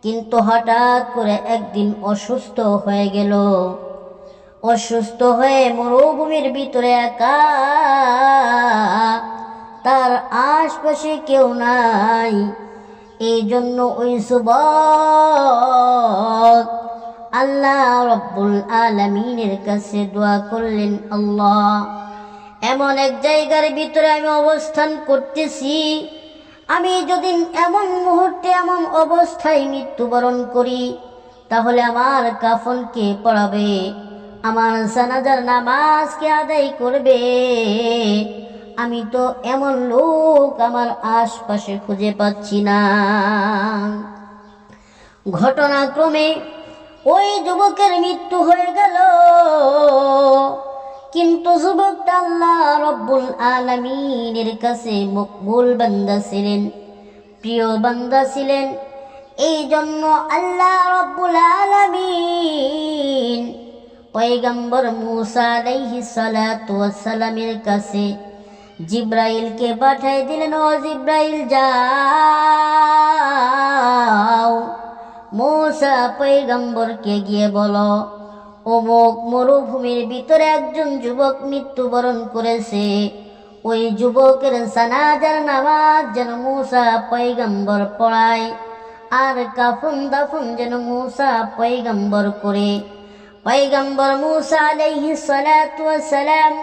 কিন্তু হঠাৎ করে একদিন অসুস্থ হয়ে গেল। অসুস্থ হয়ে মরুভূমির ভিতরে একা, তার আশপাশে কেউ নাই। এই জন্য ওই যুবক আল্লাহ রব্বুল আলামিনের কাছে দোয়া করলেন, আল্লাহ, এমন এক জায়গার ভিতরে আমি অবস্থান করতেছি, আমি যদি এমন মুহূর্তে এমন অবস্থায় মৃত্যুবরণ করি, তাহলে আমার কাফন কে পড়াবে, আমার জানাজার নামাজ কে আদায় করবে? আমি তো এমন লোক আমার আশপাশে খুঁজে পাচ্ছি না। ঘটনাক্রমে ওই যুবকের মৃত্যু হয়ে গেল, কিন্তু যুবকটা আল্লাহ রব্বুল আলামিনের কাছে মকবুল বান্দা ছিলেন, প্রিয় বান্দা ছিলেন। এই জন্য আল্লাহ রব্বুল আলামিন পয়গম্বর মূসা আলাইহিস সালাতু ওয়াস সালামের কাছে জিব্রাইলকে পাঠিয়ে দিলেন, ও জিব্রাইল যাও, মূসা পয়গম্বরকে গিয়ে বলো, অমুক মরুভূমির ভিতরে একজন যুবক মৃত্যুবরণ করেছে, ওই যুবকের জানাজার নামাজ যেন মূসা পয়গম্বর পড়ায়, আর কাফন দাফন যেন মূসা পয়গম্বর করে। পয়গম্বর মূসা আলাইহিস সালাতু ওয়াস সালাম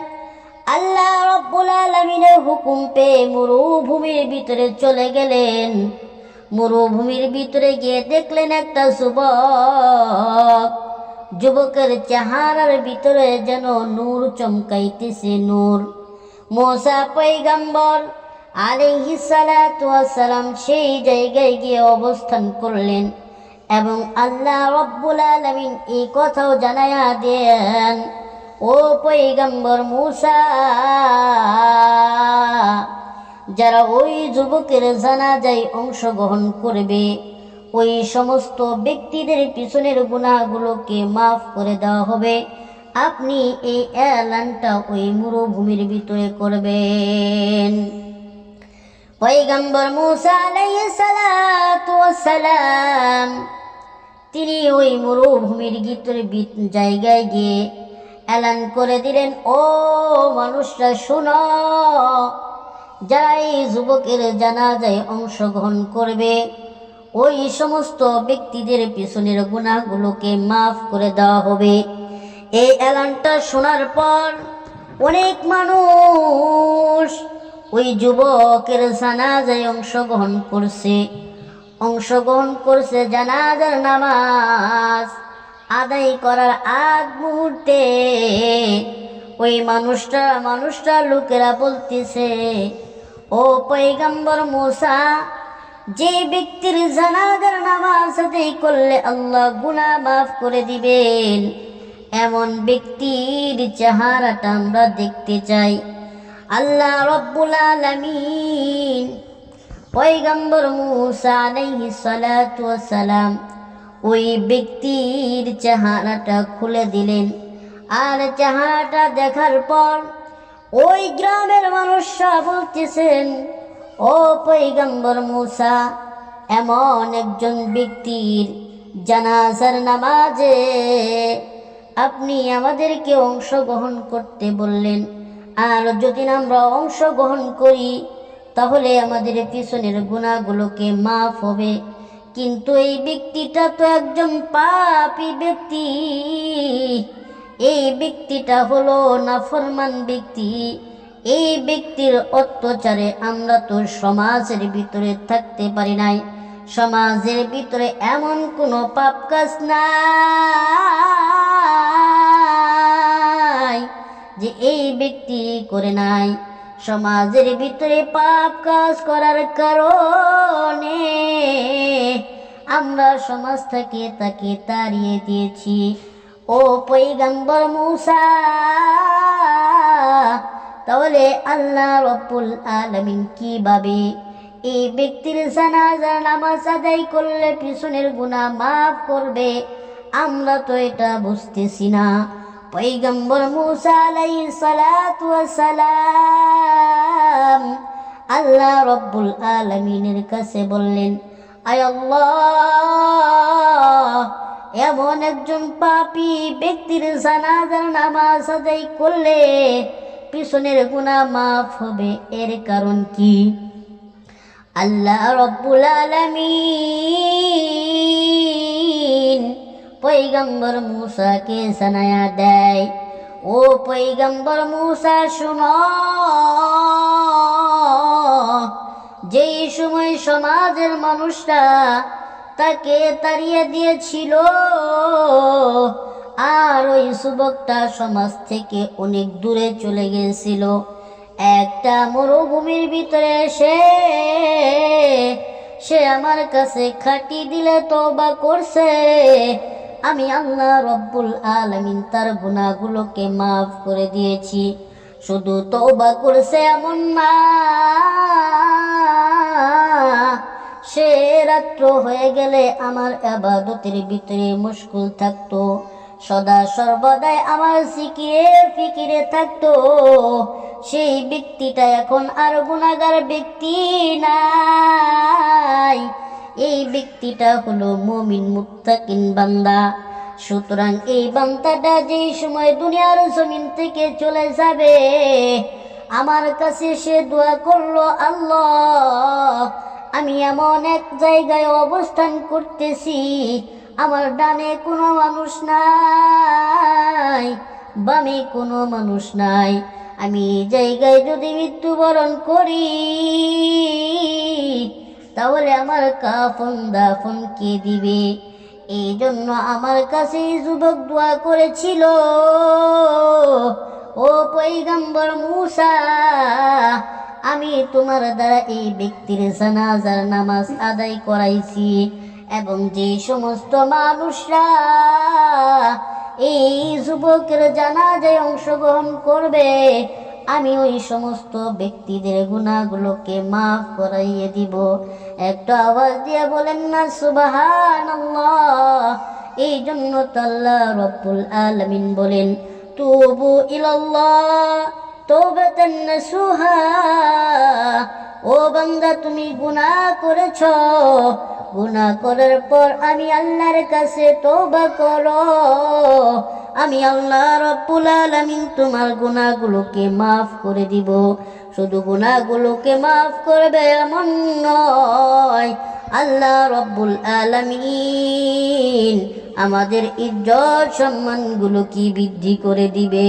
আল্লাহ রব্বুল আলামিনের হুকুম পেয়ে মরুভূমির ভিতরে চলে গেলেন। মরুভূমির ভিতরে গিয়ে দেখলেন একটা যুবক, যুবকের চেহারার ভিতরে যেন নূর চমকাইতেছে, নূর। মূসা পয়গম্বর আলাইহিস সালাতু ওয়াস সালাম সেই জায়গায় গিয়ে অবস্থান করলেন এবং আল্লাহ রব্বুল আলামিন এই কথাও জানায়া দেন, ও পয়গম্বর মূসা, যারা ওই যুবকের জানাজায় অংশগ্রহণ করবে, ওই সমস্ত ব্যক্তিদের পিছনের গুনাহগুলোকে মাফ করে দেওয়া হবে। আপনি এই এলানটা ওই মরুভূমির ভিতরে করবেন। পয়গম্বর মূসা আলাইহিস সালাতু ওয়াস সালাম তিনি ওই মরুভূমির ভিতরে জায়গায় গিয়ে এলান করে দিলেন, ও মানুষরা শোনো, যারা এই যুবকের জানাজায় অংশগ্রহণ করবে, ওই সমস্ত ব্যক্তিদের পিছনের গুনাহগুলোকে মাফ করে দেওয়া হবে। এই এলানটা শোনার পর অনেক মানুষ ওই যুবকের জানাজায় অংশগ্রহণ করছে। জানাজার নামাজ আদায় করার আগ মুহূর্তে ওই মানুষটা লোকেরা বলতেছে, ও পয়গম্বর মূসা, যে ব্যক্তির জানাজার নামাজ আদায় করলে আল্লাহ গুনাহ মাফ করে দিবেন, এমন ব্যক্তির চেহারাটা আমরা দেখতে চাই। আল্লাহ রব্বুল আলামিন পয়গম্বর মূসা আলাইহিস সালাতু ওয়াস সালাম ওই ব্যক্তির চেহারাটা খুলে দিলেন। আর চেহারাটা দেখার পর ওই গ্রামের মানুষরা বলতেছেন, ও পয়গম্বর মূসা, এমন একজন ব্যক্তির জানাজার নামাজে আপনি আমাদেরকে অংশগ্রহণ করতে বললেন, আর যদি আমরা অংশগ্রহণ করি তাহলে আমাদের পিছনের গুনাহগুলোকে মাফ হবে। কিন্তু এই ব্যক্তিটা তো একজন পাপী ব্যক্তি, এই ব্যক্তিটা হলো নাফরমান ব্যক্তি, এই ব্যক্তির অত্যাচারে আমরা তো সমাজের ভিতরে থাকতে পারি নাই, সমাজের ভিতরে এমন কোনো পাপ কাজ নাই যে এই ব্যক্তি করে নাই। সমাজের ভিতরে পাপ কাজ করার কারণে আমরা সমাজ থেকে তাকে তাড়িয়ে দিয়েছি। ও পয়গম্বর মূসা, তাহলে আল্লাহ রব্বুল আলামিন কিভাবে এই ব্যক্তির জানাজার নামাজ আদায় করলে পিছনের গুনাহ মাফ করবে? আমরা তো এটা বুঝতেছি না। পয়গম্বর মূসা আলাইহিস সালাতু ওয়াস সালাম আল্লাহ রব্বুল আলামিনের কাছে বললেন, আয় আল্লাহ, এমন একজন পাপী ব্যক্তির জানাজার নামাজ আদায় করলে পিছনের গুনাহ মাফ হবে, এর কারণ কি? আল্লাহ রব্বুল আলামিন পয়গম্বর মূসাকে জানায়া দেয়, ও পয়গম্বর মূসা শুনো, যেই সময় সমাজের মানুষরা তাকে তাড়িয়ে দিয়েছিল আর ওই যুবকটা সমাজ থেকে অনেক দূরে চলে গিয়েছিল, একটা মরুভূমির ভিতরে সে আমার কাছে খাটি দিলে তওবা করছে, আমি আল্লাহ রব্বুল আলামিন তার গুনাহগুলোকে মাফ করে দিয়েছি। শুধু তওবা করছে এমন না, সে রাত্র হয়ে গেলে আমার ইবাদতের ভিতরে মশগুল থাকতো, সদা সর্বদাই আমার জিকিরে ফিকিরে থাকতো। সেই ব্যক্তিটা এখন আর গুনাহগার ব্যক্তি নাই, এই ব্যক্তিটা হলো মুমিন মুত্তাকিন বান্দা। সুতরাং এই বান্দাটা যেই সময় দুনিয়ার জমিন থেকে চলে যাবে, আমার কাছে সে দোয়া করলো, আল্লাহ আমি এমন এক জায়গায় অবস্থান করতেছি, আমার ডানে কোনো মানুষ নাই, বামে কোনো মানুষ নাই, আমি এই জায়গায় যদি মৃত্যুবরণ করি তাহলে আমার কাফন দাফন কে দিবে? এই জন্য আমার কাছে যুবক দোয়া করেছিল, ও পয়গম্বর মূসা, আমি তোমার দ্বারা এই ব্যক্তির জানাজার নামাজ আদায় করাইছি, এবং যে সমস্ত মানুষরা এই যুবকের জানাজায় অংশগ্রহণ করবে, আমি ওই সমস্ত ব্যক্তিদের গুনাহগুলোকে মাফ করাইয়ে দিব। একটা আওয়াজ দিয়ে বলেন না সুবহানাল্লাহ। এই জন্য তো আল্লাহ রব্বুল আলামিন বলেন, তুবু ইলাল্লাহ তাওবাতান নাসুহা, ও বান্দা তুমি গুনাহ করেছো, গুনাহ করার পর আমি আল্লাহর কাছে তওবা করো, আমি আল্লাহ রব্বুল আলামিন তোমার গুনাহগুলোকে মাফ করে দিব। শুধু গুনাহগুলোকে মাফ করবে এমন নয়, আল্লাহ রব্বুল আলামিন আমাদের ইজ্জত সম্মানগুলো কি বৃদ্ধি করে দিবে।